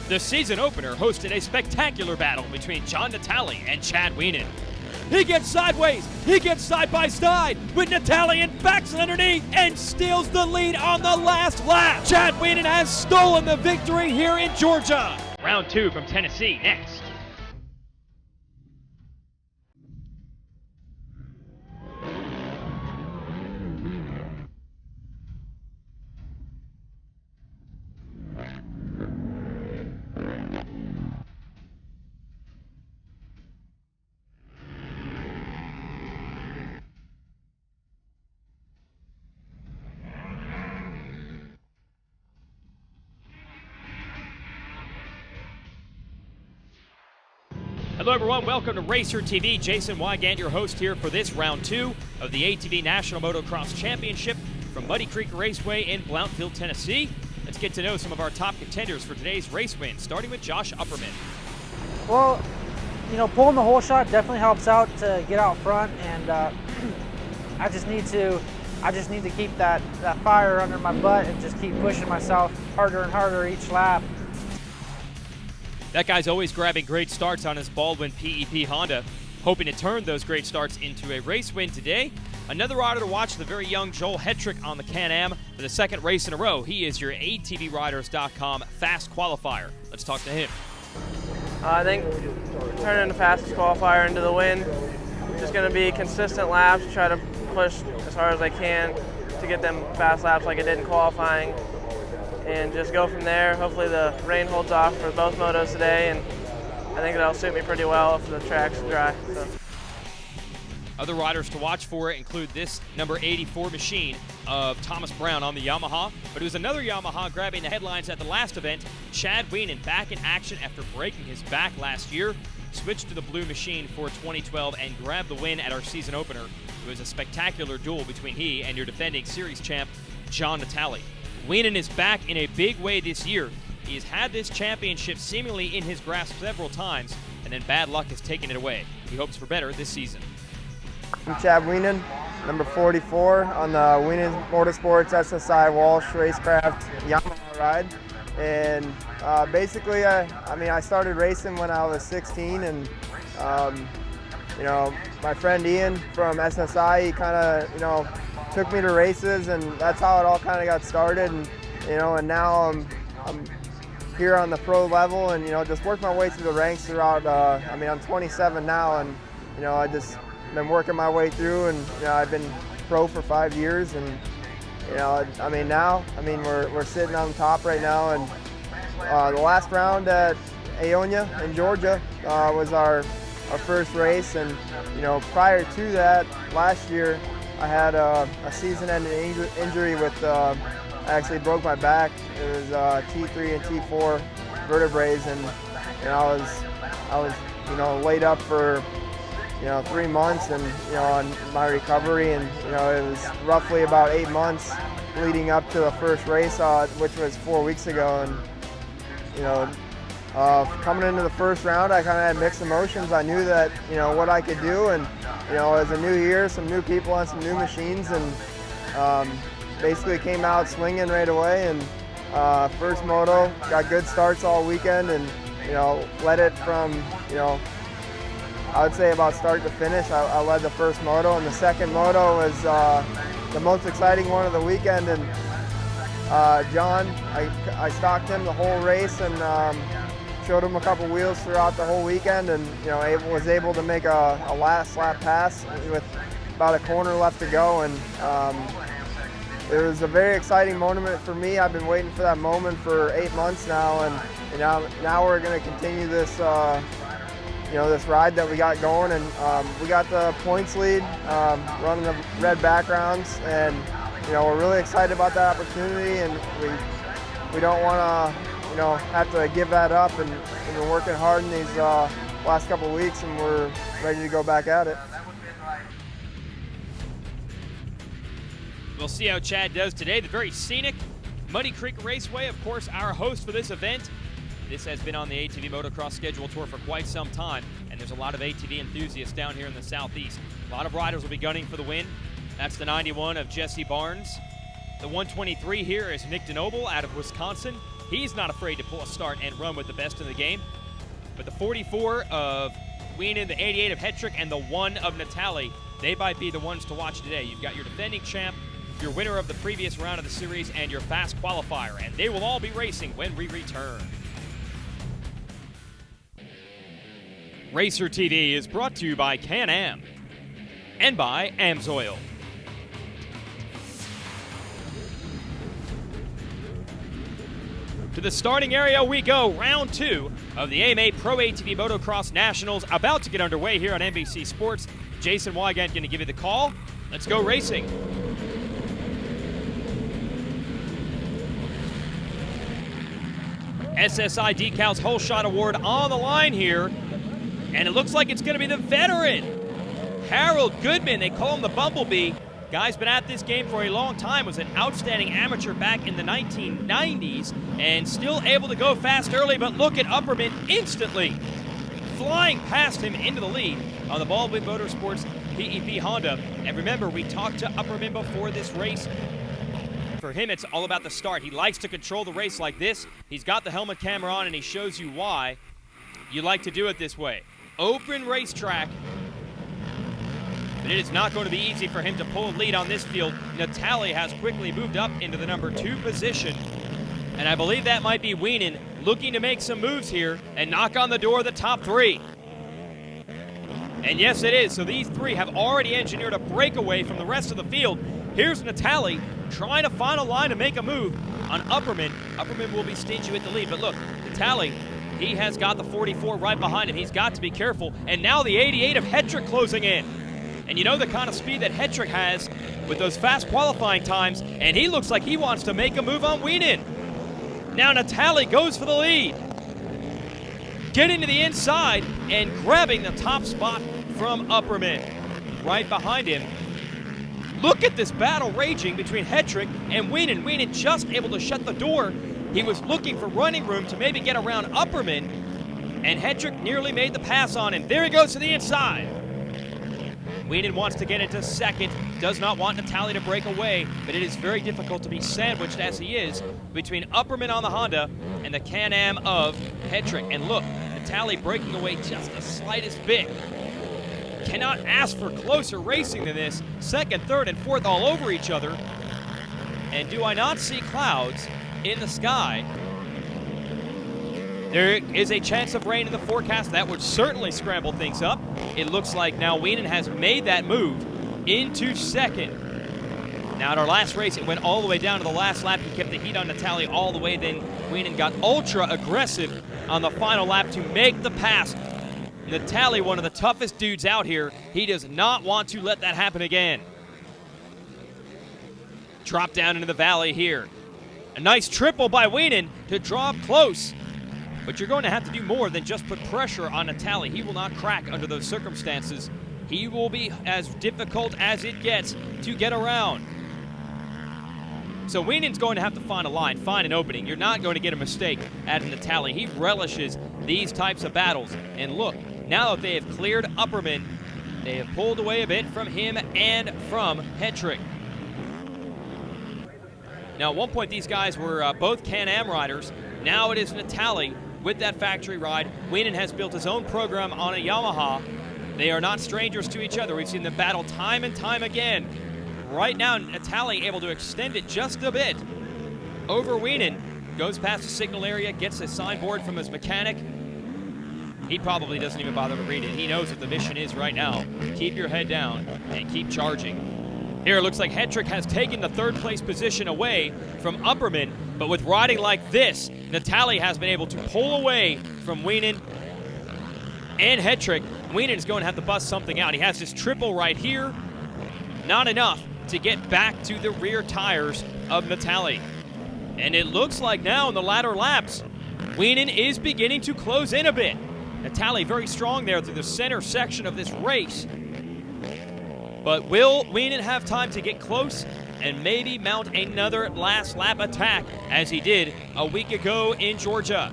The season opener hosted a spectacular battle between John Natale and Chad Wienen. He gets sideways, he gets side by side with Natale and backs it underneath and steals the lead on the last lap. Chad Wienen has stolen the victory here in Georgia. Round 2 from Tennessee next. Hello everyone, welcome to RacerTV. Jason Wygant, your host here for this round 2 of the ATV National Motocross Championship from Muddy Creek Raceway in Blountville, Tennessee. Let's get to know some of our top contenders for today's race win, starting with Josh Upperman. Well, you know, pulling the whole shot definitely helps out to get out front, and I just need to keep that fire under my butt and just keep pushing myself harder and harder each lap. That guy's always grabbing great starts on his Baldwin PEP Honda, hoping to turn those great starts into a race win today. Another rider to watch, the very young Joel Hetrick on the Can-Am for the second race in a row. He is your ATVRiders.com fast qualifier. Let's talk to him. I think turning the fastest qualifier into the win. Just going to be consistent laps, try to push as hard as I can to get them fast laps like I did in qualifying, and just go from there. Hopefully the rain holds off for both motos today, and I think that'll suit me pretty well if the track's dry. So. Other riders to watch for include this number 84 machine of Thomas Brown on the Yamaha, but it was another Yamaha grabbing the headlines at the last event. Chad Wienen back in action after breaking his back last year, switched to the blue machine for 2012 and grabbed the win at our season opener. It was a spectacular duel between he and your defending series champ, John Natale. Wienen is back in a big way this year. He has had this championship seemingly in his grasp several times, and then bad luck has taken it away. He hopes for better this season. I'm Chad Wienen, number 44 on the Wienen Motorsports SSI Walsh Racecraft Yamaha ride. And basically, I started racing when I was 16, and you know, my friend Ian from SSI, he kind of, took me to races, and that's how it all kind of got started. And and now I'm here on the pro level, and just worked my way through the ranks throughout. I'm 27 now, and I just been working my way through, and I've been pro for 5 years, and we're sitting on top right now. And the last round at Aonia in Georgia was our first race, and prior to that, last year I had a season-ending injury with, I actually broke my back. It was T3 and T4 vertebrae, and I was laid up for 3 months, and on my recovery, and it was roughly about 8 months leading up to the first race, which was 4 weeks ago. And coming into the first round, I kind of had mixed emotions. I knew that what I could do, and it was a new year, some new people on some new machines, and basically came out swinging right away. And first moto, got good starts all weekend, and led it from I would say about start to finish. I led the first moto, and the second moto was the most exciting one of the weekend. And John, I stalked him the whole race, and showed him a couple wheels throughout the whole weekend, and was able to make a last lap pass with about a corner left to go. And it was a very exciting moment for me. I've been waiting for that moment for 8 months now, and now we're going to continue this this ride that we got going. And we got the points lead, running the red backgrounds, and we're really excited about that opportunity, and we don't want to have to give that up, and we've been working hard in these last couple of weeks, and we're ready to go back at it. We'll see how Chad does today. The very scenic Muddy Creek Raceway, of course, our host for this event. This has been on the ATV Motocross schedule tour for quite some time, and there's a lot of ATV enthusiasts down here in the southeast. A lot of riders will be gunning for the win. That's the 91 of Jesse Barnes. The 123 here is Nick DeNoble out of Wisconsin. He's not afraid to pull a start and run with the best in the game. But the 44 of Wienen, the 88 of Hetrick, and the 1 of Natali, they might be the ones to watch today. You've got your defending champ, your winner of the previous round of the series, and your fast qualifier, and they will all be racing when we return. RacerTV is brought to you by Can-Am and by AMSOIL. To the starting area we go. Round 2 of the AMA Pro ATV Motocross Nationals about to get underway here on NBC Sports. Jason Wygant going to give you the call. Let's go racing. SSI Decals Whole Shot Award on the line here. And it looks like it's going to be the veteran, Harold Goodman. They call him the Bumblebee. Guy's been at this game for a long time, was an outstanding amateur back in the 1990s, and still able to go fast early, but look at Upperman instantly flying past him into the lead on the Baldwin Motorsports PEP Honda. And remember, we talked to Upperman before this race. For him, it's all about the start. He likes to control the race like this. He's got the helmet camera on, and he shows you why you like to do it this way. Open racetrack. But it is not going to be easy for him to pull a lead on this field. Natali has quickly moved up into the number 2 position. And I believe that might be Wienen looking to make some moves here and knock on the door of the top 3. And yes, it is. So these 3 have already engineered a breakaway from the rest of the field. Here's Natali trying to find a line to make a move on Upperman. Upperman will be stingy with the lead. But look, Natali, he has got the 44 right behind him. He's got to be careful. And now the 88 of Hetrick closing in. And you know the kind of speed that Hetrick has with those fast qualifying times, and he looks like he wants to make a move on Wienen. Now Natali goes for the lead. Getting to the inside and grabbing the top spot from Upperman. Right behind him. Look at this battle raging between Hetrick and Wienen. Wienen just able to shut the door. He was looking for running room to maybe get around Upperman, and Hetrick nearly made the pass on him. There he goes to the inside. Wienen wants to get into second, does not want Natali to break away, but it is very difficult to be sandwiched as he is between Upperman on the Honda and the Can-Am of Hetrick. And look, Natali breaking away just the slightest bit. Cannot ask for closer racing than this. Second, third, and fourth all over each other. And do I not see clouds in the sky? There is a chance of rain in the forecast. That would certainly scramble things up. It looks like now Wienen has made that move into second. Now at our last race, it went all the way down to the last lap. He kept the heat on Natali all the way. Then Wienen got ultra aggressive on the final lap to make the pass. Natali, one of the toughest dudes out here. He does not want to let that happen again. Drop down into the valley here. A nice triple by Wienen to draw up close. But you're going to have to do more than just put pressure on Natali. He will not crack under those circumstances. He will be as difficult as it gets to get around. So Wienen's going to have to find a line, find an opening. You're not going to get a mistake at Natali. He relishes these types of battles. And look, now that they have cleared Upperman, they have pulled away a bit from him and from Hetrick. Now at one point these guys were both Can-Am riders. Now it is Natali with that factory ride. Wienen has built his own program on a Yamaha. They are not strangers to each other. We've seen them battle time and time again. Right now, Natali able to extend it just a bit over Wienen. Goes past the signal area, gets a signboard from his mechanic. He probably doesn't even bother to read it. He knows what the mission is right now. Keep your head down and keep charging. Here it looks like Hetrick has taken the third place position away from Upperman, but with riding like this, Natali has been able to pull away from Wienen and Hetrick. Wienen is going to have to bust something out. He has this triple right here. Not enough to get back to the rear tires of Natali. And it looks like now in the latter laps, Wienen is beginning to close in a bit. Natali very strong there through the center section of this race. But will Wienen have time to get close and maybe mount another last lap attack as he did a week ago in Georgia?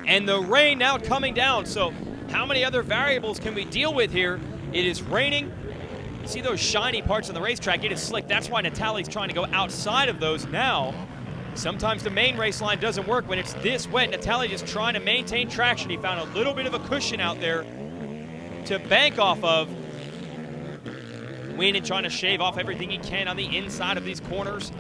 And the rain now coming down, so how many other variables can we deal with here? It is raining. You see those shiny parts of the racetrack? It is slick. That's why Natali's trying to go outside of those now. Sometimes the main race line doesn't work when it's this wet. Natale just trying to maintain traction. He found a little bit of a cushion out there to bank off of. Weenan trying to shave off everything he can on the inside of these corners.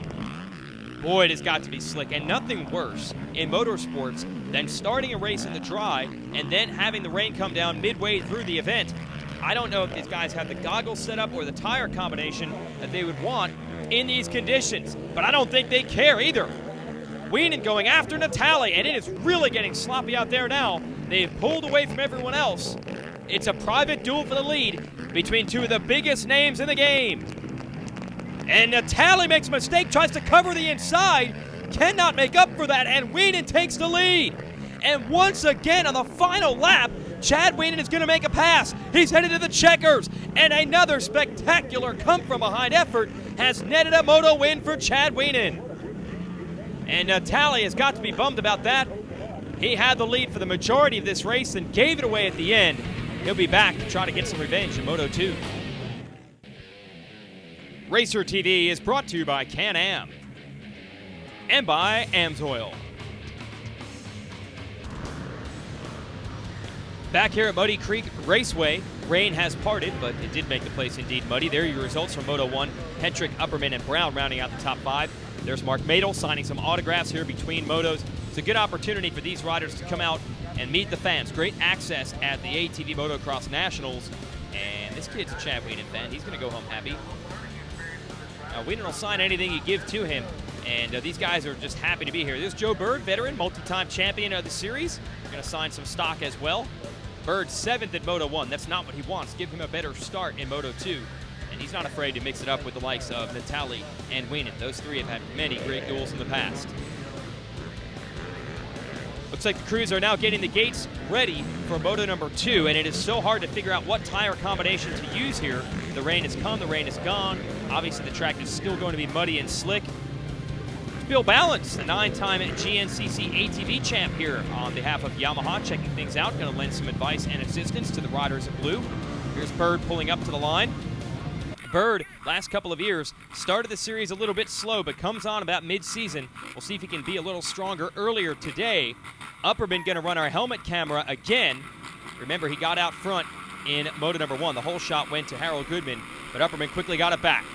Boy, it has got to be slick, and nothing worse in motorsports than starting a race in the dry and then having the rain come down midway through the event. I don't know if these guys have the goggles set up or the tire combination that they would want in these conditions, but I don't think they care either. Weenan going after Natale, and it is really getting sloppy out there now. They've pulled away from everyone else. It's a private duel for the lead between two of the biggest names in the game. And Natale makes a mistake, tries to cover the inside, cannot make up for that, and Weenan takes the lead. And once again on the final lap, Chad Weenan is going to make a pass. He's headed to the checkers, and another spectacular come-from-behind effort has netted a moto win for Chad Weenan. And Natale has got to be bummed about that. He had the lead for the majority of this race and gave it away at the end. He'll be back to try to get some revenge in Moto 2. RacerTV is brought to you by Can-Am and by Amsoil. Back here at Muddy Creek Raceway, rain has parted, but it did make the place indeed muddy. There are your results from Moto 1. Hendrick, Upperman, and Brown rounding out the top 5. There's Mark Madel signing some autographs here between motos. It's a good opportunity for these riders to come out and meet the fans. Great access at the ATV Motocross Nationals. And this kid's a Chad Weenan fan. He's going to go home happy. Weenan will sign anything you give to him, and these guys are just happy to be here. There's Joe Bird, veteran, multi-time champion of the series. Going to sign some stock as well. Bird 7th at Moto 1. That's not what he wants. Give him a better start in Moto 2. And he's not afraid to mix it up with the likes of Natale and Weenan. Those three have had many great duels in the past. Looks like the crews are now getting the gates ready for Moto number 2, and it is so hard to figure out what tire combination to use here. The rain has come, the rain is gone. Obviously the track is still going to be muddy and slick. It's Bill Balance, the 9-time GNCC ATV champ here on behalf of Yamaha, checking things out, going to lend some advice and assistance to the riders in blue. Here's Bird pulling up to the line. Bird, last couple of years, started the series a little bit slow, but comes on about mid-season. We'll see if he can be a little stronger earlier today. Upperman going to run our helmet camera again. Remember, he got out front in Moto number 1. The whole shot went to Harold Goodman, but Upperman quickly got it back.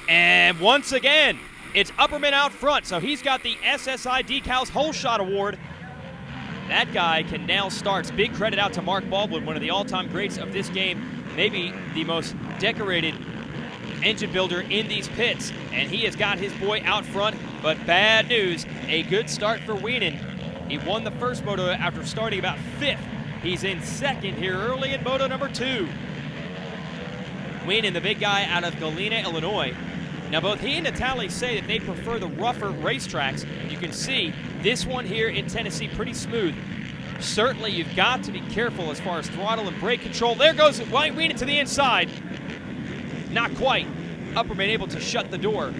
And once again, it's Upperman out front, so he's got the SSI Decals Whole Shot Award. That guy can nail starts. Big credit out to Mark Baldwin, one of the all-time greats of this game, maybe the most decorated engine builder in these pits, and he has got his boy out front, but bad news, a good start for Weenan. He won the first moto after starting about 5th. He's in 2nd here early in Moto number 2. Weenan, the big guy out of Galena, Illinois. Now both he and Natale say that they prefer the rougher racetracks. You can see this one here in Tennessee pretty smooth. Certainly you've got to be careful as far as throttle and brake control. There goes Weenan to the inside. Not quite. Upperman able to shut the door.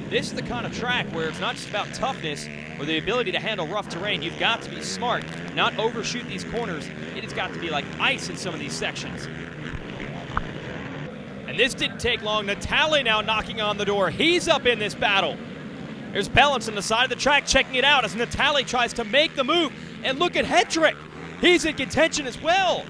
This is the kind of track where it's not just about toughness or the ability to handle rough terrain. You've got to be smart, not overshoot these corners. It has got to be like ice in some of these sections. And this didn't take long. Natale now knocking on the door. He's up in this battle. There's Balance on the side of the track checking it out as Natale tries to make the move. And look at Hendrick. He's in contention as well.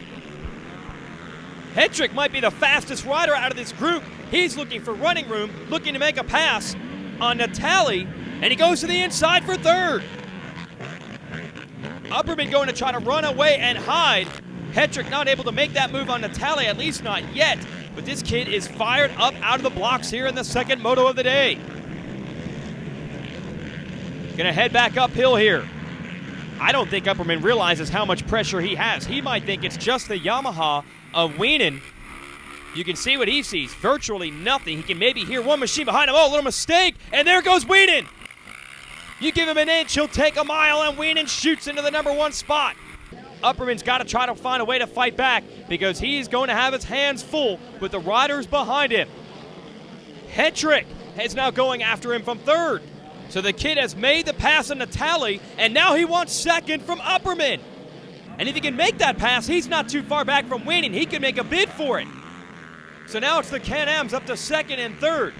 Hendrick might be the fastest rider out of this group. He's looking for running room, looking to make a pass on Natale, and he goes to the inside for 3rd. Upperman going to try to run away and hide. Hendrick not able to make that move on Natale, at least not yet. But this kid is fired up out of the blocks here in the 2nd moto of the day. Gonna head back uphill here. I don't think Upperman realizes how much pressure he has. He might think it's just the Yamaha of Weenan. You can see what he sees. Virtually nothing. He can maybe hear one machine behind him. Oh, a little mistake. And there goes Weenan. You give him an inch, he'll take a mile, and Weenan shoots into the number 1 spot. Upperman's got to try to find a way to fight back because he's going to have his hands full with the riders behind him. Hendrick is now going after him from 3rd. So the kid has made the pass on Natale, and now he wants 2nd from Upperman. And if he can make that pass, he's not too far back from Weenan. He can make a bid for it. So now it's the Can-Ams up to second and third.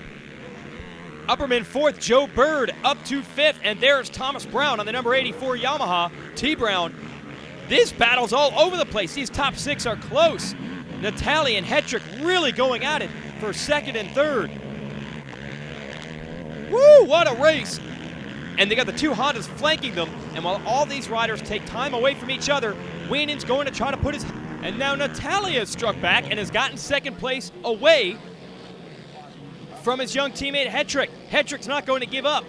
Upperman fourth, Joe Bird up to fifth, and there's Thomas Brown on the number 84 Yamaha. T. Brown, this battle's all over the place. These top six are close. Natali and Hetrick really going at it for second and third. Woo, what a race. And they got the two Hondas flanking them, and while all these riders take time away from each other, Wienen's going to try to put his... And now Natali has struck back and has gotten second place away from his young teammate Hetrick. Hetrick's not going to give up.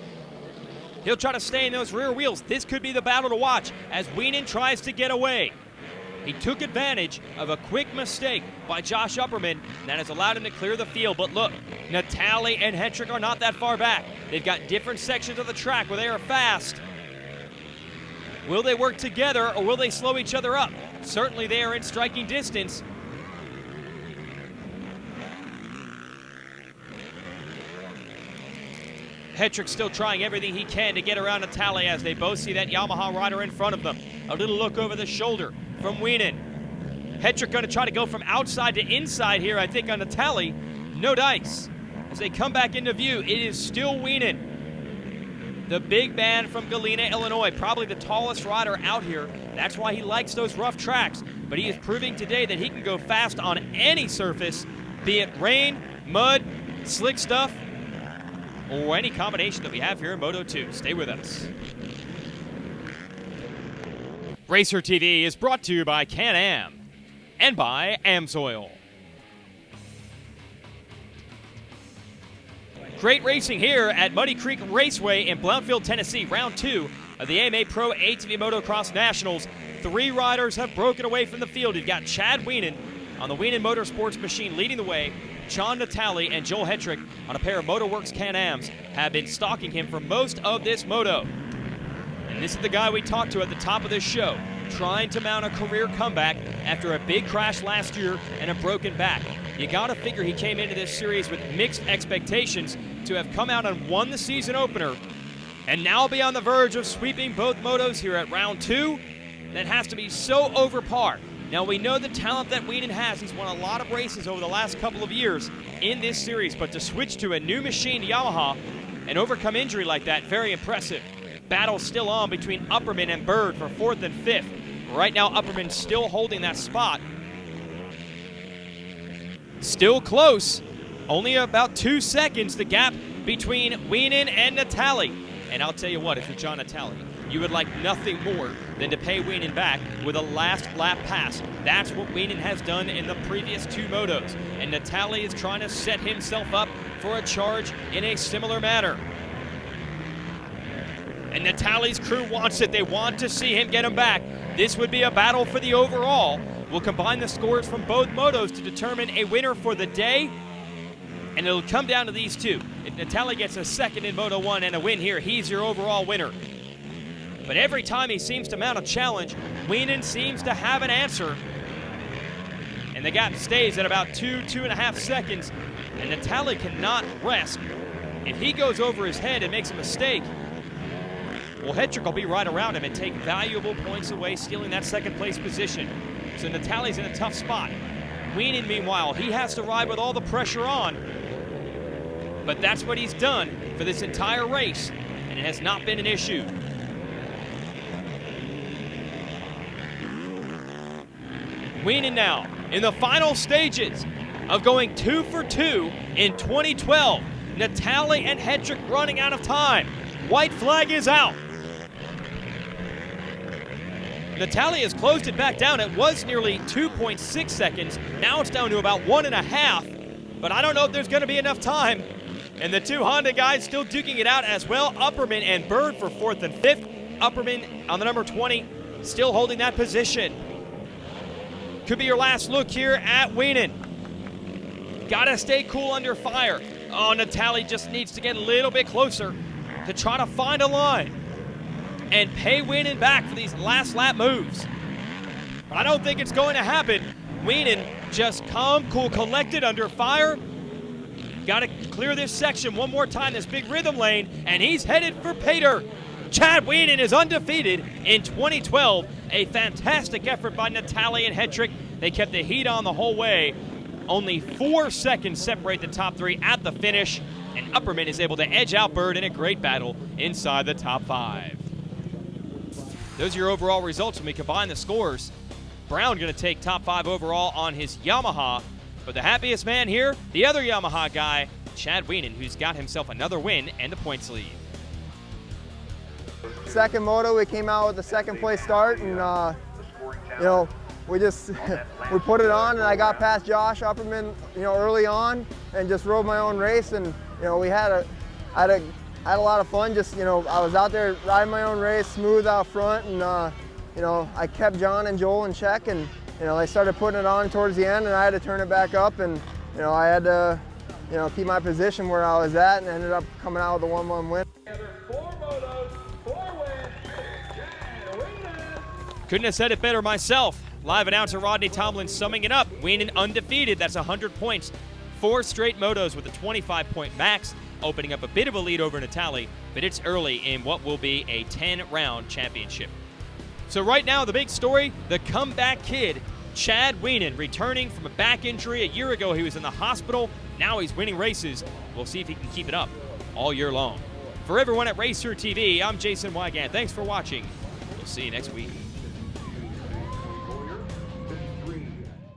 He'll try to stay in those rear wheels. This could be the battle to watch as Wienen tries to get away. He took advantage of a quick mistake by Josh Upperman that has allowed him to clear the field. But look, Natali and Hetrick are not that far back. They've got different sections of the track where they are fast. Will they work together or will they slow each other up? Certainly they are in striking distance. Hetrick still trying everything he can to get around Natali as they both see that Yamaha rider in front of them. A little look over the shoulder from Wienen. Hetrick going to try to go from outside to inside here, I think, on Natali. No dice. As they come back into view, it is still Wienen. The big man from Galena, Illinois, probably the tallest rider out here. That's why he likes those rough tracks. But he is proving today that he can go fast on any surface, be it rain, mud, slick stuff, or any combination that we have here in Moto 2. Stay with us. RacerTV is brought to you by Can-Am and by Amsoil. Great racing here at Muddy Creek Raceway in Blountville, Tennessee. Round 2 of the AMA Pro ATV Motocross Nationals. 3 riders have broken away from the field. You've got Chad Wienen on the Wienen Motorsports machine leading the way. John Natali and Joel Hetrick on a pair of Motorworks Can-Ams have been stalking him for most of this moto. And this is the guy we talked to at the top of this show, trying to mount a career comeback after a big crash last year and a broken back. You gotta figure he came into this series with mixed expectations to have come out and won the season opener and now be on the verge of sweeping both motos here at round 2. That has to be so over par. Now, we know the talent that Wienen has. He's won a lot of races over the last couple of years in this series, but to switch to a new machine, Yamaha, and overcome injury like that, very impressive. Battle still on between Upperman and Bird for 4th and 5th. Right now, Upperman still holding that spot. Still close. Only about 2 seconds, the gap between Wienen and Natali. And I'll tell you what, if you're John Natali, you would like nothing more than to pay Wienen back with a last lap pass. That's what Wienen has done in the previous 2 motos. And Natali is trying to set himself up for a charge in a similar manner. And Natali's crew wants it. They want to see him get him back. This would be a battle for the overall. We'll combine the scores from both motos to determine a winner for the day. And it'll come down to these 2. If Natali gets a second in Moto 1 and a win here, he's your overall winner. But every time he seems to mount a challenge, Wienen seems to have an answer. And the gap stays at about 2.5 seconds. And Natali cannot rest. If he goes over his head and makes a mistake, well, Hetrick will be right around him and take valuable points away, stealing that second place position. So Natali's in a tough spot. Wienen, meanwhile, he has to ride with all the pressure on. But that's what he's done for this entire race, and it has not been an issue. Wienen now in the final stages of going 2 for 2 in 2012. Natali and Hetrick running out of time. White flag is out. Natali has closed it back down. It was nearly 2.6 seconds. Now it's down to about 1.5. But I don't know if there's going to be enough time. And the 2 Honda guys still duking it out as well. Upperman and Bird for 4th and 5th. Upperman on the number 20, still holding that position. Could be your last look here at Wienen. Gotta stay cool under fire. Oh, Natali just needs to get a little bit closer to try to find a line and pay Wienen back for these last lap moves. But I don't think it's going to happen. Wienen just calm, cool, collected under fire. Got to clear this section one more time, this big rhythm lane, and he's headed for Pater. Chad Wienen is undefeated in 2012. A fantastic effort by Natali and Hetrick. They kept the heat on the whole way. Only 4 seconds separate the top 3 at the finish, and Upperman is able to edge out Bird in a great battle inside the top 5. Those are your overall results when we combine the scores. Brown going to take top 5 overall on his Yamaha, but the happiest man here, the other Yamaha guy, Chad Wienen, who's got himself another win and the points lead. Second moto, we came out with a second place start, and you know, we just we put it on, and I got past Josh Upperman, you know, early on, and just rode my own race, and you know, I had a lot of fun. Just, you know, I was out there riding my own race, smooth out front, and you know, I kept John and Joel in check, and you know, they started putting it on towards the end, and I had to turn it back up, and you know, I had to, you know, keep my position where I was at, and ended up coming out with a 1-1 win. Couldn't have said it better myself. Live announcer Rodney Tomlin summing it up. Wienen undefeated, that's 100 points. 4 straight motos with a 25-point max, opening up a bit of a lead over Natali, but it's early in what will be a 10-round championship. So right now, the big story, the comeback kid, Chad Wienen, returning from a back injury. A year ago, he was in the hospital. Now he's winning races. We'll see if he can keep it up all year long. For everyone at RacerTV, I'm Jason Wygant. Thanks for watching. We'll see you next week.